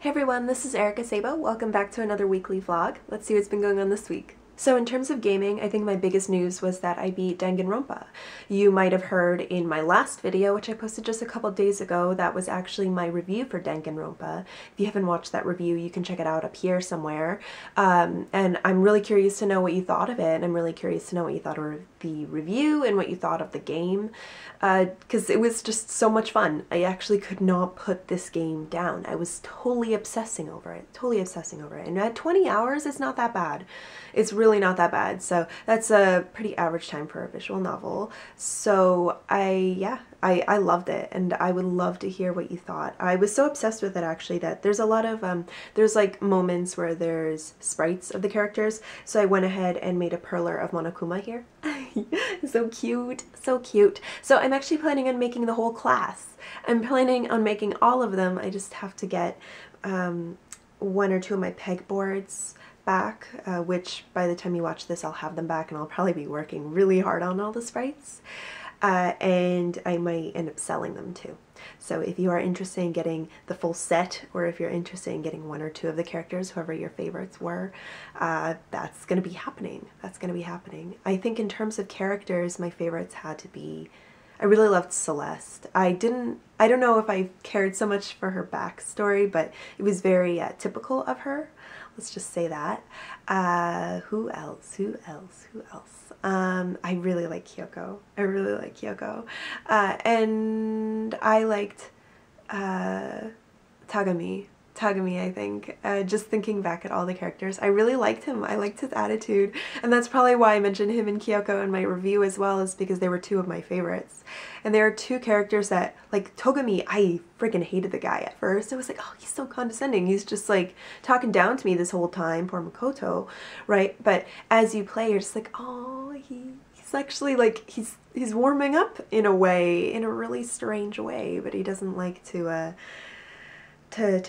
Hey everyone, this is Erica Sabo. Welcome back to another weekly vlog. Let's see what's been going on this week. So in terms of gaming, I think my biggest news was that I beat Danganronpa. You might have heard in my last video, which I posted just a couple days ago, that was actually my review for Danganronpa. If you haven't watched that review, you can check it out up here somewhere. And I'm really curious to know what you thought of it, and I'm really curious to know what you thought of the review and what you thought of the game, because it was just so much fun. I actually could not put this game down. I was totally obsessing over it, and at 20 hours, it's not that bad. It's really not that bad. So that's a pretty average time for a visual novel. So I loved it, and I would love to hear what you thought. I was so obsessed with it actually that there's a lot of there's like moments where there's sprites of the characters. So I went ahead and made a perler of Monokuma here. So cute, so cute. So I'm actually planning on making the whole class. I'm planning on making all of them. I just have to get one or two of my pegboards back, which by the time you watch this I'll have them back, and I'll probably be working really hard on all the sprites, and I might end up selling them too. So if you are interested in getting the full set, or if you're interested in getting one or two of the characters, whoever your favorites were, that's gonna be happening. That's gonna be happening. I think in terms of characters, my favorites had to be, I really loved Celeste. I don't know if I cared so much for her backstory, but it was very typical of her. Let's just say that. Who else? I really like Kyoko. And I liked Tagami, I think. Just thinking back at all the characters, I really liked him. I liked his attitude, and that's probably why I mentioned him and Kyoko in my review as well, is because they were two of my favorites. And there are two characters that, like Togami, I freaking hated the guy at first. I was like, oh, he's so condescending. He's just like talking down to me this whole time, poor Makoto, right? But as you play, you're just like, oh, he's actually like, he's warming up in a way, in a really strange way, but he doesn't like to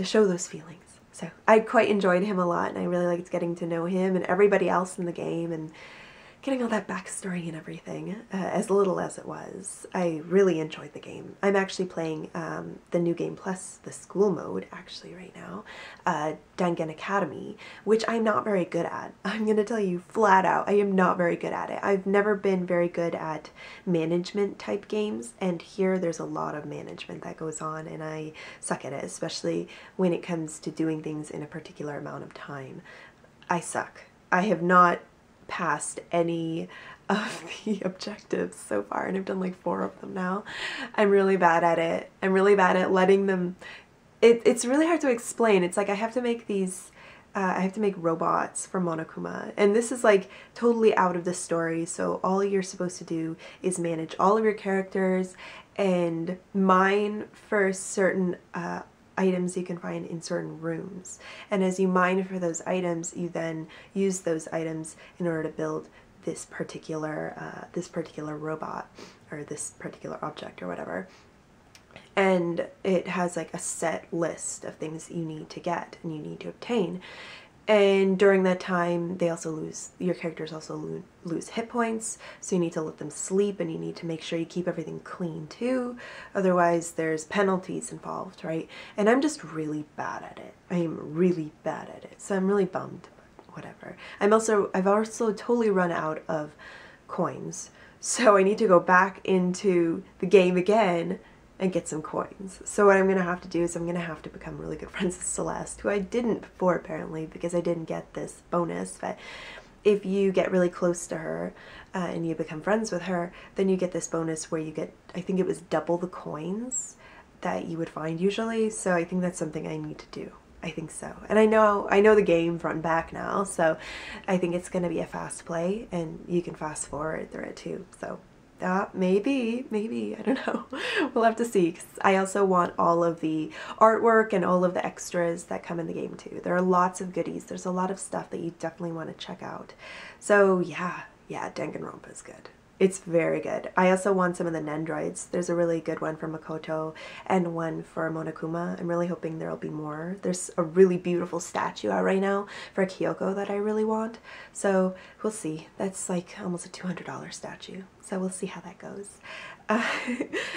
show those feelings. So I quite enjoyed him a lot, and I really liked getting to know him and everybody else in the game, and getting all that backstory and everything, as little as it was. I really enjoyed the game. I'm actually playing the new game plus the school mode actually right now, Dangan Academy, which I'm not very good at. I'm gonna tell you flat out, I am not very good at it. I've never been very good at management type games, and here there's a lot of management that goes on, and I suck at it, especially when it comes to doing things in a particular amount of time. I suck. I have not passed any of the objectives so far, and I've done like 4 of them now. I'm really bad at it. I'm really bad at letting them, it's really hard to explain. It's like I have to make these, I have to make robots for Monokuma, and this is like totally out of the story, so all you're supposed to do is manage all of your characters and mine for certain items you can find in certain rooms, and as you mine for those items, you then use those items in order to build this particular robot, or this particular object, or whatever. And it has like a set list of things that you need to get and you need to obtain. And during that time, they also your characters also lose hit points, so you need to let them sleep, and you need to make sure you keep everything clean too, otherwise there's penalties involved, right? And I'm just really bad at it. I am really bad at it, so I'm really bummed, but whatever. I've also totally run out of coins, so I need to go back into the game again and get some coins. So what I'm gonna have to do is I'm gonna have to become really good friends with Celeste, who I didn't before apparently because I didn't get this bonus. But if you get really close to her and you become friends with her, then you get this bonus where you get, I think it was double the coins that you would find usually. So I think that's something I need to do. I think so. And I know the game front and back now, so I think it's gonna be a fast play, and you can fast forward through it too. So maybe, I don't know. We'll have to see, 'cause I also want all of the artwork and all of the extras that come in the game too. There are lots of goodies. There's a lot of stuff that you definitely want to check out. So yeah, Danganronpa is good. It's very good. I also want some of the Nendroids. There's a really good one for Makoto and one for Monokuma. I'm really hoping there'll be more. There's a really beautiful statue out right now for Kyoko that I really want. So we'll see. That's like almost a $200 statue. So we'll see how that goes.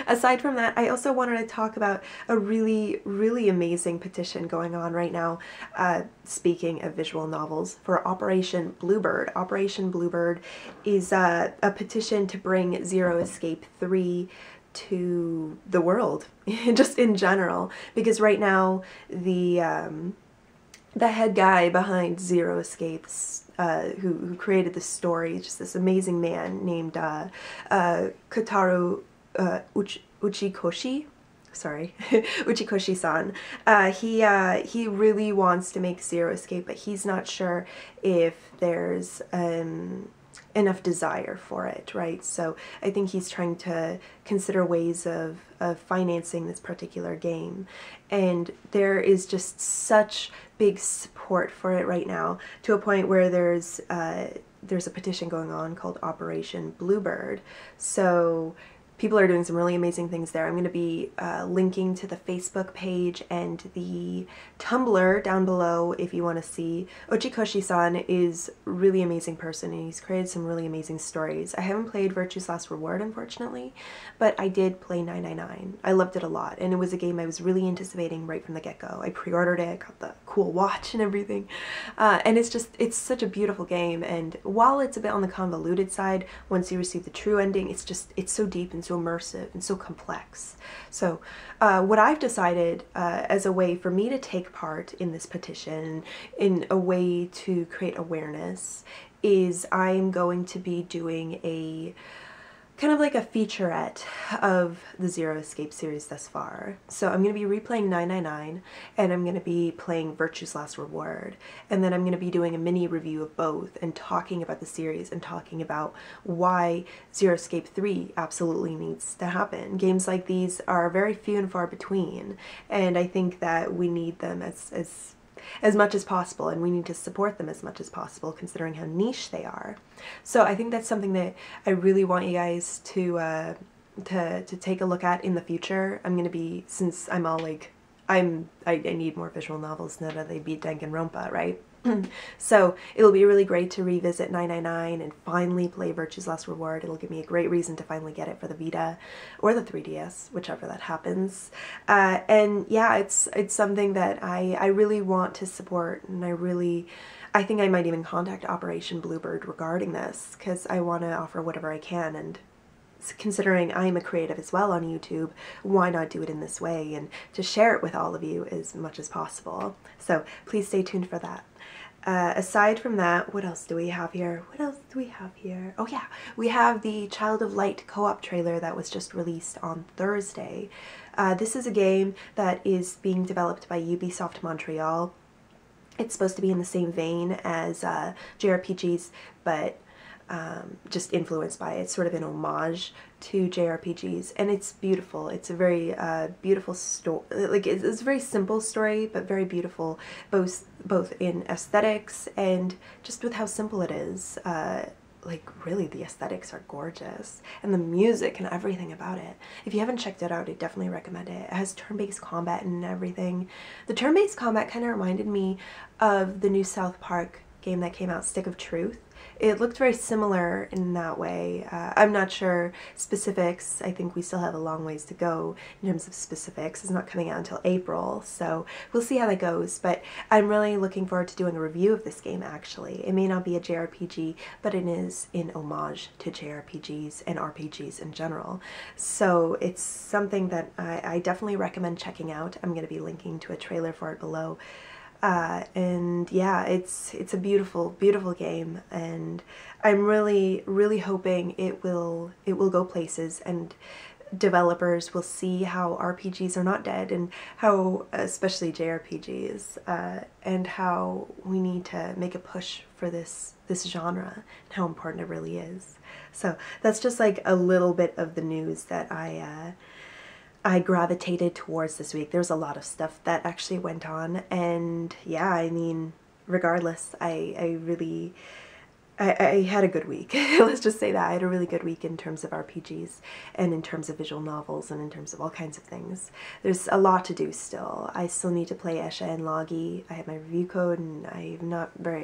Aside from that, I also wanted to talk about a really, really amazing petition going on right now, speaking of visual novels, for Operation Bluebird. Operation Bluebird is a petition to bring Zero Escape 3 to the world, just in general, because right now the head guy behind Zero Escapes, who created this story, just this amazing man named Kotaro Uchikoshi. Sorry, Uchikoshi-san. He really wants to make Zero Escape, but he's not sure if there's enough desire for it, right? So I think he's trying to consider ways of financing this particular game. And there is just such big support for it right now, to a point where there's a petition going on called Operation Bluebird. So people are doing some really amazing things there. I'm going to be linking to the Facebook page and the Tumblr down below if you want to see. Uchikoshi-san is a really amazing person, and he's created some really amazing stories. I haven't played Virtue's Last Reward, unfortunately, but I did play 999. I loved it a lot, and it was a game I was really anticipating right from the get-go. I pre-ordered it, got the cool watch and everything, and it's such a beautiful game, and while it's a bit on the convoluted side, once you receive the true ending, it's so deep and so immersive and so complex. So what I've decided as a way for me to take part in this petition, in a way to create awareness, is I'm going to be doing a kind of like a featurette of the Zero Escape series thus far. So I'm going to be replaying 999, and I'm going to be playing Virtue's Last Reward, and then I'm going to be doing a mini review of both and talking about the series and talking about why Zero Escape 3 absolutely needs to happen. Games like these are very few and far between, and I think that we need them as much as possible, and we need to support them as much as possible, considering how niche they are. So I think that's something that I really want you guys to take a look at in the future. I'm gonna be, since I'm all like, I need more visual novels now that they beat Danganronpa, right? So it'll be really great to revisit 999 and finally play Virtue's Last Reward. It'll give me a great reason to finally get it for the Vita or the 3DS, whichever that happens. And yeah, it's something that I really want to support, and I think I might even contact Operation Bluebird regarding this, because I want to offer whatever I can, and considering I'm a creative as well on YouTube, why not do it in this way and to share it with all of you as much as possible. So please stay tuned for that. Aside from that, what else do we have here? What else do we have here? Oh yeah, we have the Child of Light co-op trailer that was just released on Thursday. This is a game that is being developed by Ubisoft Montreal. It's supposed to be in the same vein as JRPGs, but just influenced by it. It's sort of an homage to JRPGs, and it's beautiful. It's a very beautiful story. Like, it's a very simple story, but very beautiful, both in aesthetics and just with how simple it is. Like, really, the aesthetics are gorgeous, and the music and everything about it. If you haven't checked it out, I definitely recommend it. It has turn-based combat and everything. The turn-based combat kind of reminded me of the new South Park game that came out, Stick of Truth. It looked very similar in that way. I'm not sure specifics. I think we still have a long ways to go in terms of specifics. It's not coming out until April, so we'll see how that goes. But I'm really looking forward to doing a review of this game, actually. It may not be a JRPG, but it is in homage to JRPGs and RPGs in general. So it's something that I definitely recommend checking out. I'm going to be linking to a trailer for it below. And yeah, it's a beautiful, beautiful game, and I'm really hoping it will go places, and developers will see how RPGs are not dead, and how, especially JRPGs, and how we need to make a push for this genre, and how important it really is. So that's just like a little bit of the news that I gravitated towards this week. There's a lot of stuff that actually went on, and yeah, I mean, regardless, I I had a good week. Let's just say that. I had a really good week in terms of RPGs and in terms of visual novels and in terms of all kinds of things. There's a lot to do still. I still need to play Esha and Logi. I have my review code and I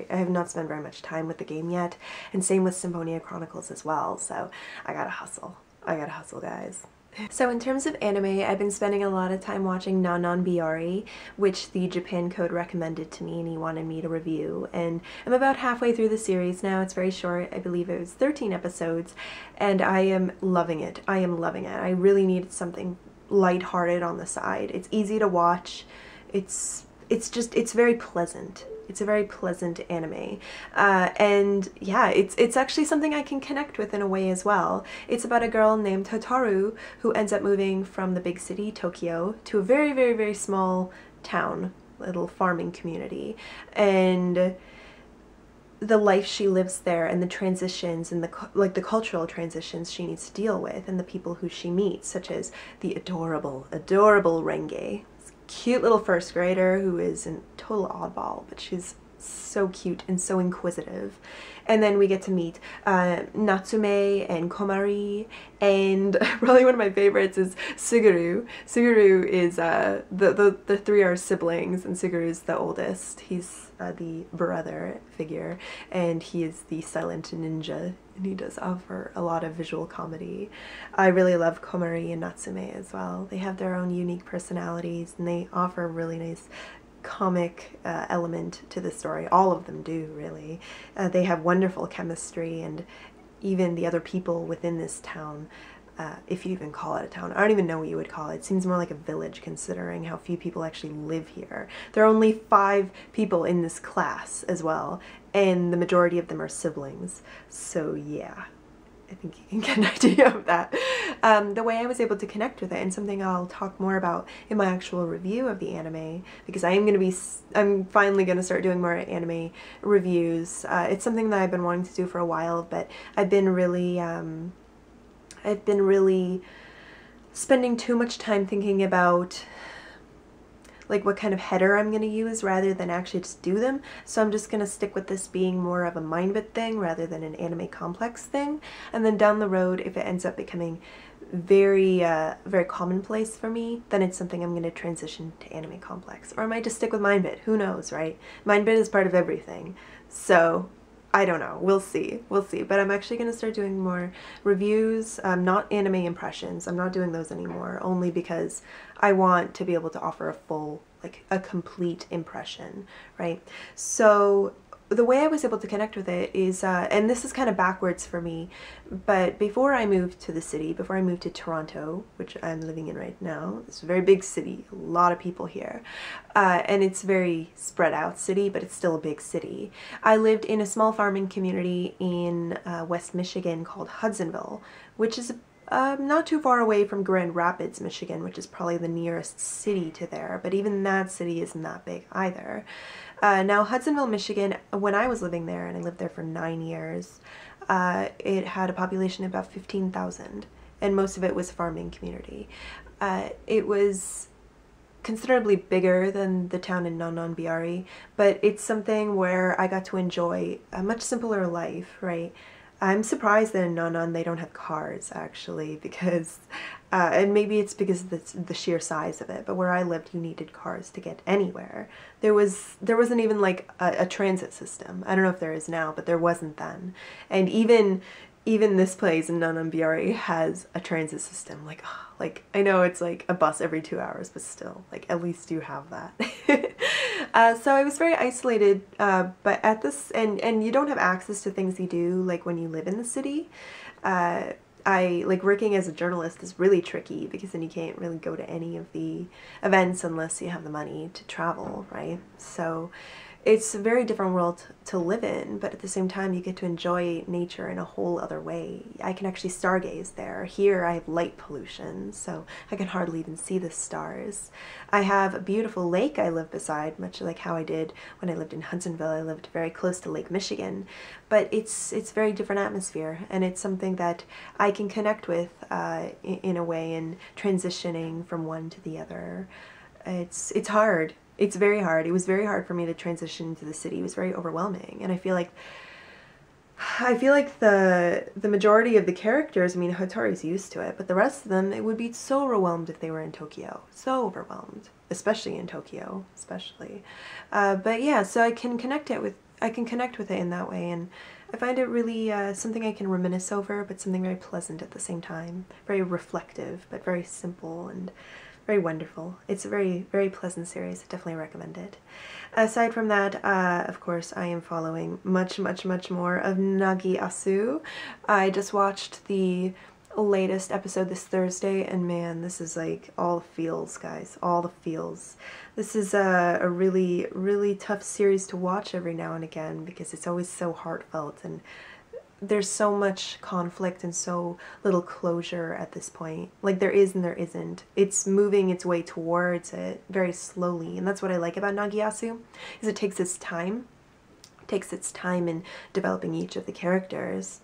have not spent very much time with the game yet. And same with Symphonia Chronicles as well. So I gotta hustle. I gotta hustle, guys. So in terms of anime, I've been spending a lot of time watching Biyori, which the Japan Code recommended to me and he wanted me to review. And I'm about halfway through the series now. It's very short. I believe it was 13 episodes and I am loving it. I am loving it. I really needed something lighthearted on the side. It's easy to watch. It's very pleasant. It's a very pleasant anime. And yeah, it's actually something I can connect with in a way as well. It's about a girl named Hotaru who ends up moving from the big city, Tokyo, to a very, very, very small town, little farming community. And the life she lives there and the transitions and the cultural transitions she needs to deal with and the people who she meets, such as the adorable, adorable Renge. Cute little first grader who is a total oddball, but she's so cute and so inquisitive. And then we get to meet Natsume and Komari, and probably one of my favorites is Suguru. Suguru is the three are siblings, and Suguru is the oldest. He's the brother figure, and he is the silent ninja, and he does offer a lot of visual comedy. I really love Komari and Natsume as well. They have their own unique personalities, and they offer a really nice comic element to the story. All of them do, really. They have wonderful chemistry, and even the other people within this town, if you even call it a town. I don't even know what you would call it. It seems more like a village considering how few people actually live here. There are only 5 people in this class as well, and the majority of them are siblings. So yeah, I think you can get an idea of that. The way I was able to connect with it, and something I'll talk more about in my actual review of the anime, because I'm finally going to start doing more anime reviews. It's something that I've been wanting to do for a while, but I've been really spending too much time thinking about like what kind of header I'm going to use rather than actually just do them. So I'm just going to stick with this being more of a mind-bit thing rather than an anime complex thing. And then down the road, if it ends up becoming very very commonplace for me, then it's something I'm going to transition to anime complex. Or I might just stick with mind-bit. Who knows, right? Mind-bit is part of everything. So I don't know. We'll see. We'll see. But I'm actually going to start doing more reviews, not anime impressions. I'm not doing those anymore, only because I want to be able to offer a full, like a complete impression, right? So the way I was able to connect with it is, and this is kind of backwards for me, but before I moved to the city, before I moved to Toronto, which I'm living in right now, it's a very big city, a lot of people here, and it's a very spread out city, but it's still a big city. I lived in a small farming community in West Michigan called Hudsonville, which is not too far away from Grand Rapids, Michigan, which is probably the nearest city to there, but even that city isn't that big either. Now, Hudsonville, Michigan, when I was living there, and I lived there for 9 years, it had a population of about 15,000, and most of it was farming community. It was considerably bigger than the town in Biyori, but it's something where I got to enjoy a much simpler life, right? I'm surprised that in Nanan they don't have cars, actually, because, and maybe it's because of the sheer size of it, but where I lived you needed cars to get anywhere. There wasn't even like a transit system. I don't know if there is now, but there wasn't then. And even this place in Biyori has a transit system. Like, oh, like, I know it's like a bus every 2 hours, but still, like, at least you have that. So I was very isolated, but at this, and you don't have access to things you do, like, when you live in the city. Like, working as a journalist is really tricky, because then you can't really go to any of the events unless you have the money to travel, right? So it's a very different world to live in, but at the same time you get to enjoy nature in a whole other way. I can actually stargaze there. Here I have light pollution, so I can hardly even see the stars. I have a beautiful lake I live beside, much like how I did when I lived in Hudsonville. I lived very close to Lake Michigan, but it's very different atmosphere, and it's something that I can connect with in a way, in transitioning from one to the other. It's hard. It's very hard. It was very hard for me to transition to the city. It was very overwhelming. And I feel like I feel like the majority of the characters, I mean, Hotori's used to it, but the rest of them, it would be so overwhelmed if they were in Tokyo. So overwhelmed, especially in Tokyo, especially. But yeah, so I can connect with it in that way, and I find it really something I can reminisce over, but something very pleasant at the same time. Very reflective, but very simple and very wonderful. It's a very, very pleasant series. I definitely recommend it. Aside from that, of course, I am following much, much, much more of Nagi Asu. I just watched the latest episode this Thursday, and man, this is like all the feels, guys. All the feels. This is a really, really tough series to watch every now and again because it's always so heartfelt, and there's so much conflict and so little closure at this point. Like, there is and there isn't. It's moving its way towards it very slowly, and that's what I like about Nagiasu, is it takes its time. It takes its time in developing each of the characters,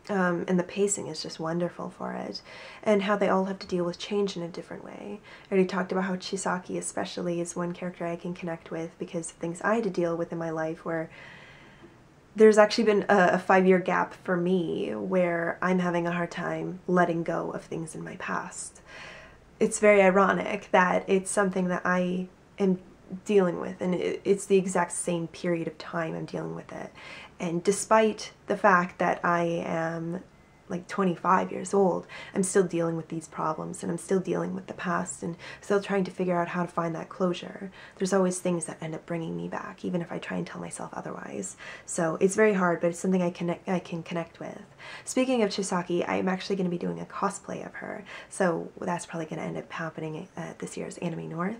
and the pacing is just wonderful for it, and how they all have to deal with change in a different way. I already talked about how Chisaki especially is one character I can connect with because of things I had to deal with in my life, where there's actually been a 5-year gap for me where I'm having a hard time letting go of things in my past. It's very ironic that it's something that I am dealing with, and it's the exact same period of time I'm dealing with it. And despite the fact that I am like 25 years old, I'm still dealing with these problems, and I'm still dealing with the past, and still trying to figure out how to find that closure. There's always things that end up bringing me back, even if I try and tell myself otherwise. So it's very hard, but it's something I can connect with. Speaking of Chisaki, I'm actually going to be doing a cosplay of her, so that's probably going to end up happening at this year's Anime North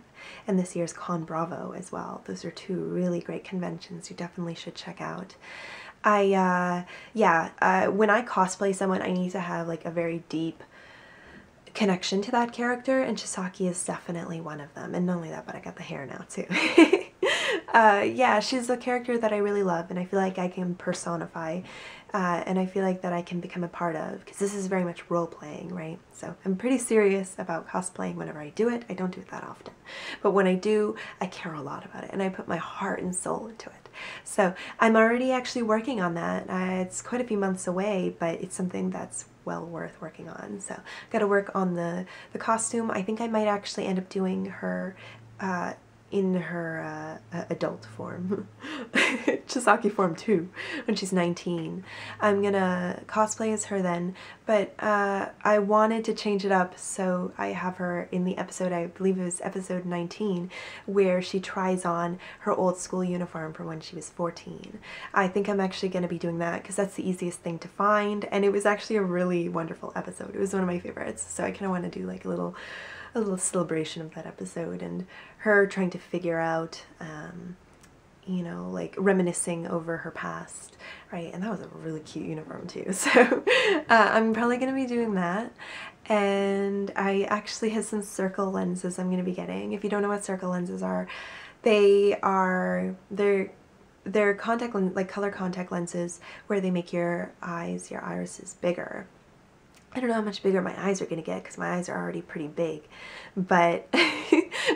and this year's Con Bravo as well. Those are two really great conventions you definitely should check out. When I cosplay someone, I need to have like a very deep connection to that character, and Chisaki is definitely one of them. And not only that, but I got the hair now too. Yeah, she's a character that I really love, and I feel like I can personify, and I feel like that I can become a part of, because this is very much role-playing, right? So I'm pretty serious about cosplaying whenever I do it. I don't do it that often, but when I do, I care a lot about it, and I put my heart and soul into it. So I'm already actually working on that. It's quite a few months away, but it's something that's well worth working on. So I've got to work on the costume. I think I might actually end up doing her in her adult form, Chisaki form 2, when she's 19. I'm gonna cosplay as her then, but I wanted to change it up, so I have her in the episode, I believe it was episode 19, where she tries on her old school uniform from when she was 14. I think I'm actually gonna be doing that because that's the easiest thing to find, and it was actually a really wonderful episode. It was one of my favorites, so I kind of want to do like a little celebration of that episode, and her trying to figure out, you know, like reminiscing over her past, right? And that was a really cute uniform too. So I'm probably going to be doing that. And I actually have some circle lenses I'm going to be getting. If you don't know what circle lenses are, they're contact lens, like color contact lenses, where they make your eyes, your irises bigger. I don't know how much bigger my eyes are going to get because my eyes are already pretty big, but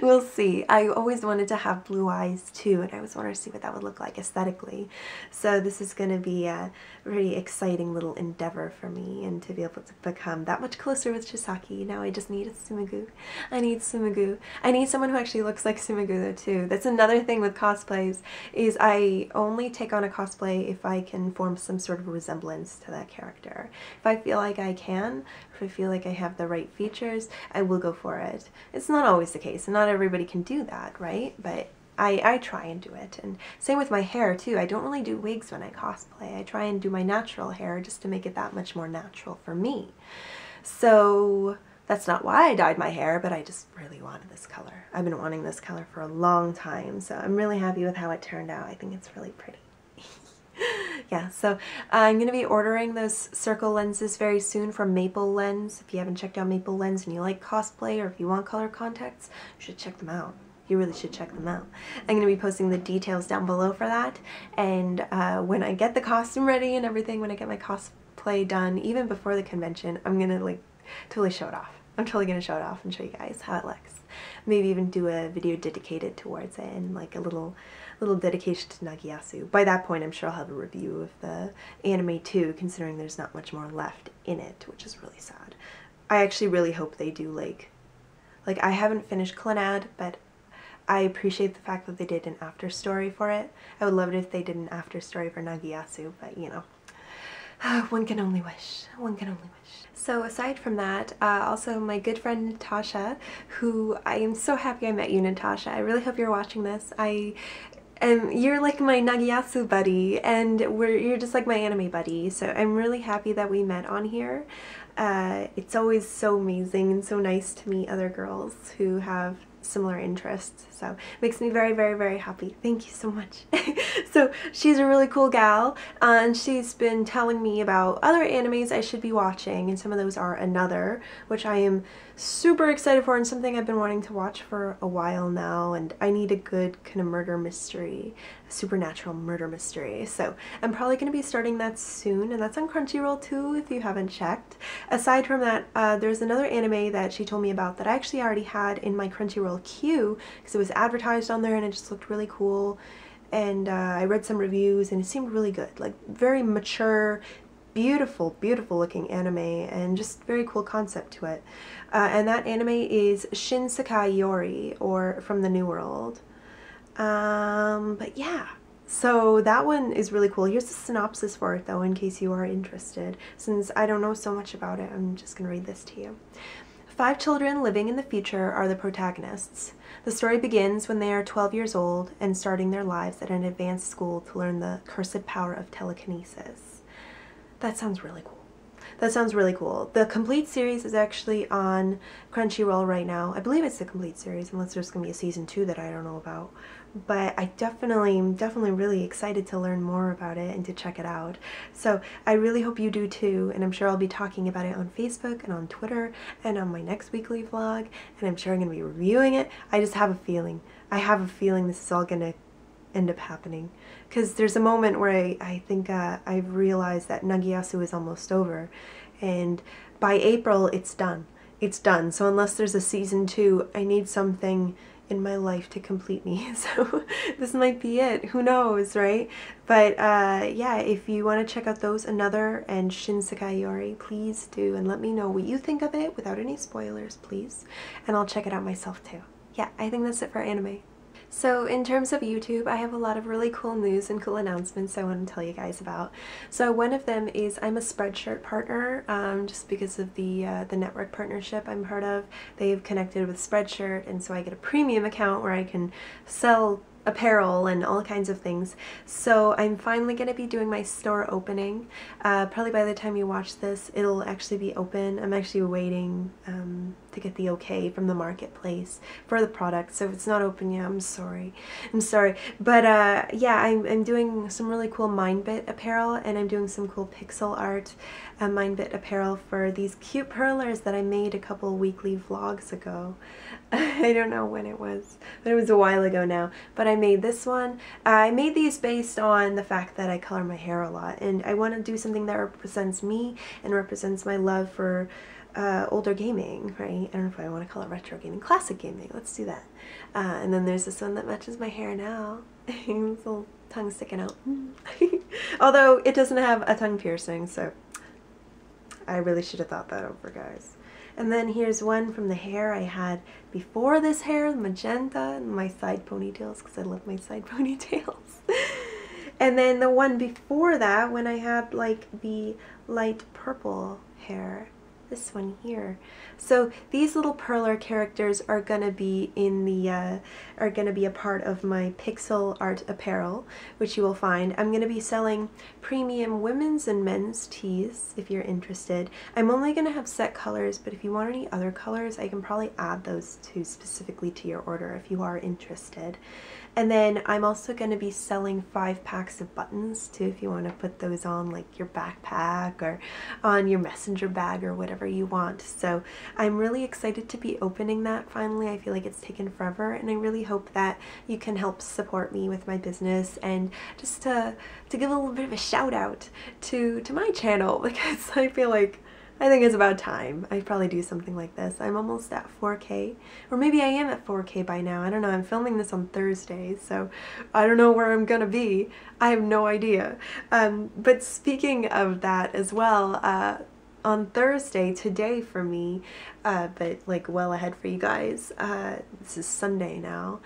we'll see. I always wanted to have blue eyes too, and I always wanted to see what that would look like aesthetically. So this is going to be a very exciting little endeavor for me, and to be able to become that much closer with Chisaki. Now I just need a Sumagu. I need Sumagu. I need someone who actually looks like Sumagu though too. That's another thing with cosplays, is I only take on a cosplay if I can form some sort of resemblance to that character. If I feel like I can, if I feel like I have the right features, I will go for it. It's not always the case, and not everybody can do that, right? But I try and do it. And same with my hair too. I don't really do wigs when I cosplay. I try and do my natural hair just to make it that much more natural for me. So that's not why I dyed my hair, but I just really wanted this color. I've been wanting this color for a long time, so I'm really happy with how it turned out. I think it's really pretty. Yeah, so I'm going to be ordering those circle lenses very soon from Maple Lens. If you haven't checked out Maple Lens and you like cosplay, or if you want color contacts, you should check them out. You really should check them out. I'm going to be posting the details down below for that, and when I get the costume ready and everything, when I get my cosplay done, even before the convention, I'm going to like totally show it off. I'm totally going to show it off and show you guys how it looks. maybe even do a video dedicated towards it and like a little dedication to Nagiasu. By that point I'm sure I'll have a review of the anime too, considering there's not much more left in it, which is really sad. I actually really hope they do like I haven't finished Clannad, but I appreciate the fact that they did an after story for it. I would love it if they did an after story for Nagiasu, but you know, one can only wish. One can only wish. So aside from that, also my good friend Natasha, who I am so happy I met you, Natasha. I really hope you're watching this. You're like my Nagiasu buddy, and you're just like my anime buddy, so I'm really happy that we met on here. It's always so amazing and so nice to meet other girls who have similar interests, so it makes me very, very, very happy. Thank you so much. So she's a really cool gal, and she's been telling me about other animes I should be watching, and some of those are Another, which I am super excited for and something I've been wanting to watch for a while now, and I need a good kind of murder mystery, a supernatural murder mystery, so I'm probably going to be starting that soon, and that's on Crunchyroll too if you haven't checked. Aside from that, there's another anime that she told me about that I actually already had in my Crunchyroll queue because it was advertised on there and it just looked really cool, and I read some reviews and it seemed really good, like very mature, beautiful, beautiful looking anime, and just very cool concept to it. And that anime is Shinsekai Yori, or From the New World. But yeah, so that one is really cool. Here's the synopsis for it though, in case you are interested. Since I don't know so much about it, I'm just gonna read this to you. 5 children living in the future are the protagonists. The story begins when they are 12 years old and starting their lives at an advanced school to learn the cursed power of telekinesis. That sounds really cool. That sounds really cool. The complete series is actually on Crunchyroll right now. I believe it's the complete series, unless there's going to be a season 2 that I don't know about. But I am definitely really excited to learn more about it and to check it out. So I really hope you do too, and I'm sure I'll be talking about it on Facebook and on Twitter and on my next weekly vlog, and I'm sure I'm going to be reviewing it. I just have a feeling. I have a feeling this is all going to end up happening, because there's a moment where I think I've realized that Nagiasu is almost over, and by April it's done. It's done. So unless there's a season 2, I need something in my life to complete me. So this might be it. Who knows, right? But yeah, if you want to check out those, Another and Shinsekai Yori, please do, and let me know what you think of it without any spoilers, please. And I'll check it out myself too. Yeah, I think that's it for anime. So in terms of YouTube, I have a lot of really cool news and cool announcements I want to tell you guys about. So one of them is I'm a Spreadshirt partner, just because of the network partnership I'm part of. They've connected with Spreadshirt, and so I get a premium account where I can sell apparel and all kinds of things. So I'm finally going to be doing my store opening. Probably by the time you watch this, it'll actually be open. I'm actually waiting to get the okay from the marketplace for the product, so if it's not open yet, I'm sorry. But yeah, I'm doing some really cool Mindbit apparel, and I'm doing some cool pixel art Mindbit apparel for these cute perlers that I made a couple weekly vlogs ago. I don't know when it was, but it was a while ago now. But I made this one. I made these based on the fact that I color my hair a lot, and I want to do something that represents me and represents my love for older gaming, right? I don't know if I want to call it retro gaming, classic gaming. Let's do that. And then there's this one that matches my hair now. This little tongue sticking out. Although it doesn't have a tongue piercing, so I really should have thought that over, guys. And then here's one from the hair I had before this hair, magenta, and my side ponytails, because I love my side ponytails. And then the one before that, when I had like the light purple hair, this one here. So these little perler characters are gonna be in the are gonna be a part of my pixel art apparel, which you will find. I'm gonna be selling premium women's and men's tees if you're interested. I'm only gonna have set colors, but if you want any other colors, I can probably add those specifically to your order if you are interested. And then I'm also going to be selling 5 packs of buttons too, if you want to put those on like your backpack or on your messenger bag or whatever you want. So I'm really excited to be opening that finally. I feel like it's taken forever, and I really hope that you can help support me with my business, and just to give a little bit of a shout out to my channel, because I feel like I think it's about time. I'd probably do something like this. I'm almost at 4K, or maybe I am at 4K by now. I don't know. I'm filming this on Thursday, so I don't know where I'm gonna be. I have no idea. But speaking of that as well, on Thursday, today for me, but like well ahead for you guys, this is Sunday now,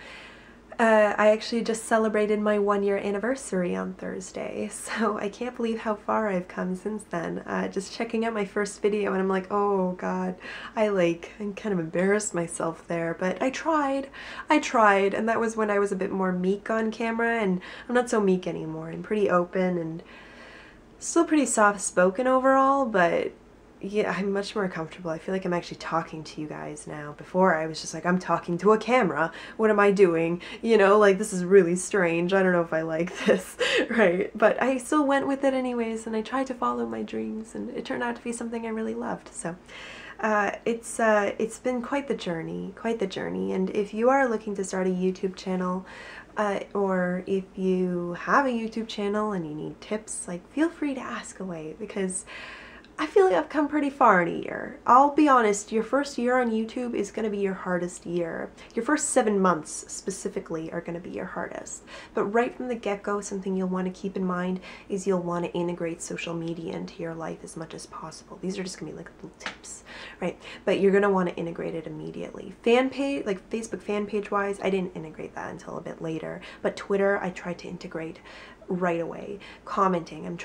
I actually just celebrated my 1-year anniversary on Thursday, so I can't believe how far I've come since then. Just checking out my first video and I'm like, oh god, I kind of embarrassed myself there, but I tried, and that was when I was a bit more meek on camera, and I'm not so meek anymore. I'm pretty open and still pretty soft-spoken overall, but yeah, I'm much more comfortable. I feel like I'm actually talking to you guys now. Before I was just like, I'm talking to a camera. What am I doing? You know, like this is really strange. I don't know if I like this, right? But I still went with it anyways, and I tried to follow my dreams, and it turned out to be something I really loved. So it's been quite the journey, And if you are looking to start a YouTube channel, or if you have a YouTube channel and you need tips, like feel free to ask away, because I feel like I've come pretty far in a year. I'll be honest, your first year on YouTube is going to be your hardest year. Your first 7 months specifically are going to be your hardest. But right from the get-go, something you'll want to keep in mind is you'll want to integrate social media into your life as much as possible. These are just going to be like little tips, right? But you're going to want to integrate it immediately. Fan page, like Facebook fan page wise, I didn't integrate that until a bit later. But Twitter, I tried to integrate right away. Commenting, I've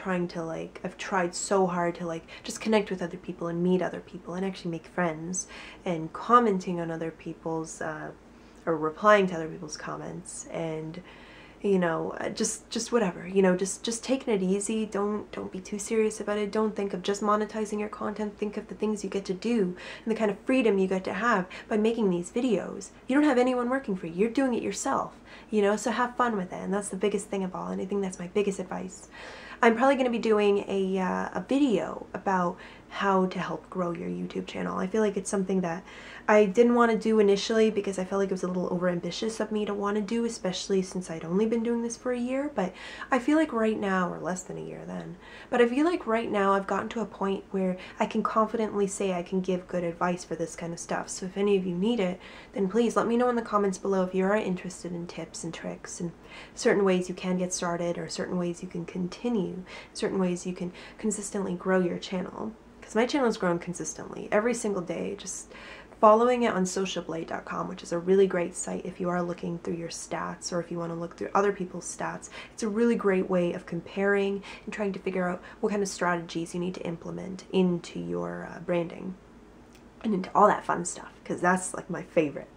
tried so hard to just connect with other people and meet other people and actually make friends, and commenting on other people's or replying to other people's comments, and you know, just whatever, you know, just taking it easy. Don't be too serious about it. Don't think of just monetizing your content. Think of the things you get to do and the kind of freedom you get to have by making these videos. You don't have anyone working for you. You're doing it yourself, you know, so have fun with it. And that's the biggest thing of all, and I think that's my biggest advice. I'm probably going to be doing a video about how to help grow your YouTube channel. I feel like it's something that I didn't want to do initially because I felt like it was a little overambitious of me to want to do, especially since I'd only been doing this for a year. But I feel like right now, or less than a year then, but I feel like right now I've gotten to a point where I can confidently say I can give good advice for this kind of stuff. So if any of you need it, then please let me know in the comments below if you are interested in tips and tricks and certain ways you can get started, or certain ways you can continue, certain ways you can consistently grow your channel. Because my channel has grown consistently every single day, just following it on socialblade.com, which is a really great site if you are looking through your stats, or if you want to look through other people's stats. It's a really great way of comparing and trying to figure out what kind of strategies you need to implement into your branding and into all that fun stuff, because that's like my favorite.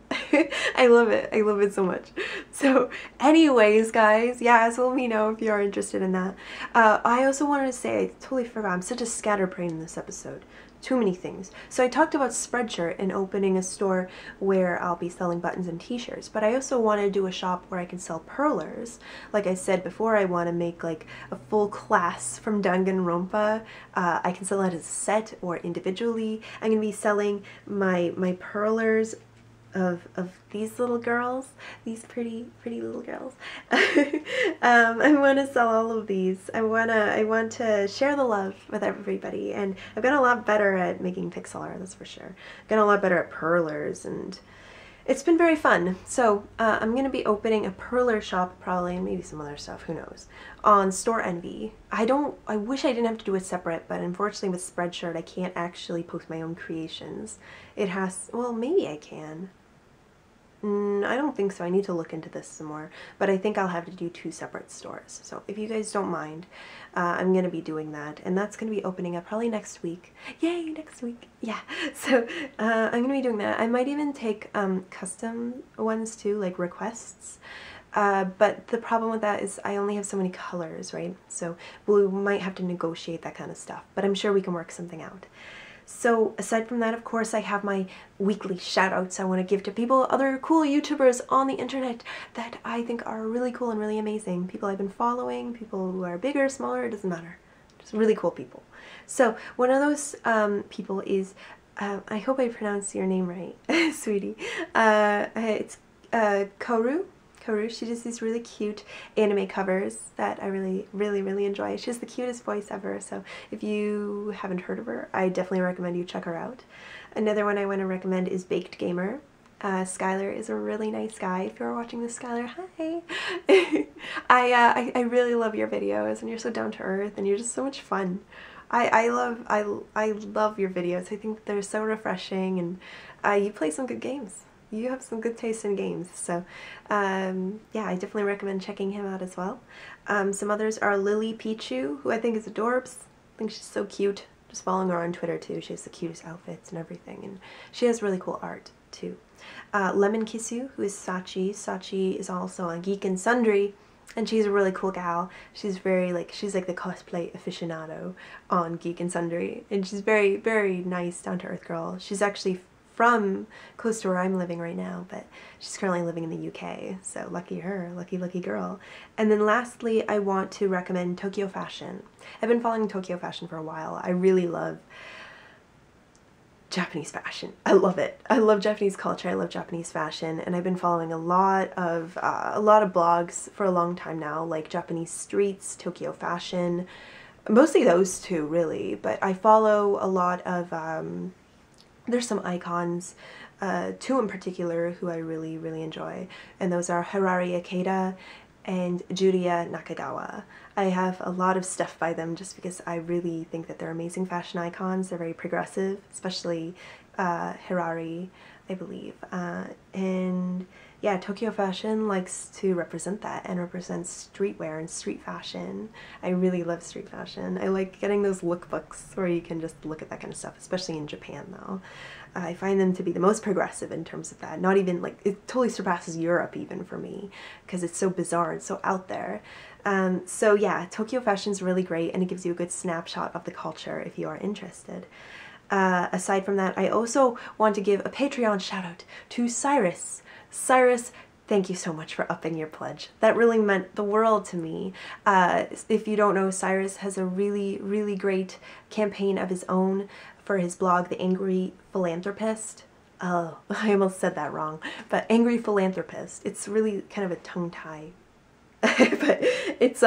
I love it. I love it so much. So anyways, guys, yeah, so let me know if you are interested in that. I also wanted to say, I totally forgot, I'm such a scatterbrain in this episode. Too many things. So I talked about Spreadshirt and opening a store where I'll be selling buttons and t-shirts, but I also want to do a shop where I can sell purlers. Like I said before, I want to make like a full class from Danganronpa. I can sell it as a set or individually. I'm going to be selling my purlers of these little girls, these pretty little girls. I want to sell all of these. I want to share the love with everybody, and I've gotten a lot better at making pixel art, that's for sure. I've gotten a lot better at purlers, and it's been very fun. So I'm going to be opening a purler shop probably, and maybe some other stuff, who knows, on Store Envy. I wish I didn't have to do it separate, but unfortunately with Spreadshirt I can't actually post my own creations. It has, well, maybe I can. I don't think so. I need to look into this some more, but I think I'll have to do 2 separate stores. So if you guys don't mind, I'm going to be doing that, and that's going to be opening up probably next week. Yay, next week. Yeah. So I'm going to be doing that. I might even take custom ones too, like requests. But the problem with that is I only have so many colors, right? So we might have to negotiate that kind of stuff, but I'm sure we can work something out. So aside from that, of course, I have my weekly shoutouts I want to give to people, other cool YouTubers on the internet that I think are really cool and really amazing. People I've been following, people who are bigger, smaller, it doesn't matter. Just really cool people. So one of those people is, I hope I pronounced your name right, sweetie. It's Karu. Toru. She does these really cute anime covers that I really enjoy. She has the cutest voice ever, so if you haven't heard of her, I definitely recommend you check her out. Another one I want to recommend is Baked Gamer. Skylar is a really nice guy. If you're watching this, Skylar, hi! I really love your videos, and you're so down to earth, and you're just so much fun. I love your videos. I think they're so refreshing, and you play some good games. You have some good taste in games, so yeah, I definitely recommend checking him out as well. Some others are Lily Pichu, who I think is adorbs. I think she's so cute. Just following her on Twitter too. She has the cutest outfits and everything, and she has really cool art too. Lemon Kisu, who is Sachi. Sachi is also on Geek and Sundry, and she's a really cool gal. She's she's like the cosplay aficionado on Geek and Sundry, and she's very nice, down-to-earth girl. She's actually from close to where I'm living right now, but she's currently living in the UK, so lucky her, lucky girl. And then lastly, I want to recommend Tokyo Fashion. I've been following Tokyo Fashion for a while. I really love Japanese fashion. I love it. I love Japanese culture. I love Japanese fashion, and I've been following a lot of blogs for a long time now, like Japanese Streets, Tokyo Fashion, mostly those two really. But I follow a lot of there's some icons, two in particular who I really enjoy, and those are Harari Ikeda and Juria Nakagawa. I have a lot of stuff by them just because I really think that they're amazing fashion icons. They're very progressive, especially Harari, I believe. And yeah, Tokyo Fashion likes to represent that and represents streetwear and street fashion. I really love street fashion. I like getting those lookbooks where you can just look at that kind of stuff, especially in Japan though. I find them to be the most progressive in terms of that. Not even like, it totally surpasses Europe even for me, because it's so bizarre and so out there. So yeah, Tokyo Fashion's really great, and it gives you a good snapshot of the culture if you are interested. Aside from that, I also want to give a Patreon shout out to Cyrus. Cyrus, thank you so much for upping your pledge. That really meant the world to me. If you don't know, Cyrus has a really great campaign of his own for his blog, The Angry Philanthropist. Oh, I almost said that wrong, but Angry Philanthropist. It's really kind of a tongue tie. But it's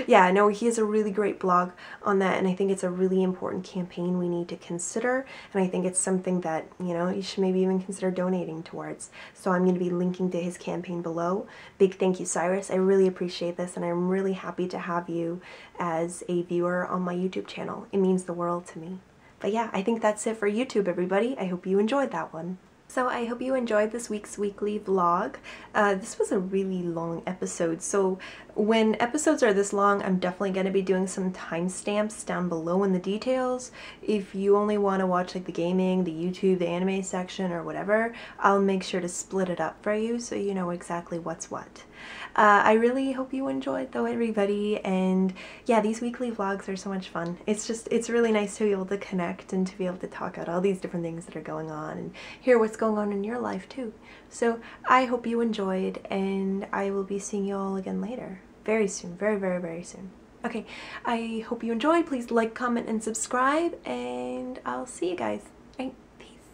yeah, no, he has a really great blog on that, and I think it's a really important campaign we need to consider, and I think it's something that, you know, you should maybe even consider donating towards. So I'm going to be linking to his campaign below. Big thank you, Cyrus. I really appreciate this, and I'm really happy to have you as a viewer on my YouTube channel. It means the world to me. But yeah, I think that's it for YouTube, everybody. I hope you enjoyed that one. So I hope you enjoyed this week's weekly vlog. This was a really long episode, so when episodes are this long, I'm definitely going to be doing some timestamps down below in the details. If you only want to watch like the gaming, the YouTube, the anime section, or whatever, I'll make sure to split it up for you so you know exactly what's what. I really hope you enjoyed though, everybody, and yeah, these weekly vlogs are so much fun. It's really nice to be able to connect and to be able to talk about all these different things that are going on and hear what's going on in your life too. So I hope you enjoyed, and I will be seeing you all again later. Very soon. Very soon. Okay, I hope you enjoyed. Please like, comment, and subscribe, and I'll see you guys. Bye.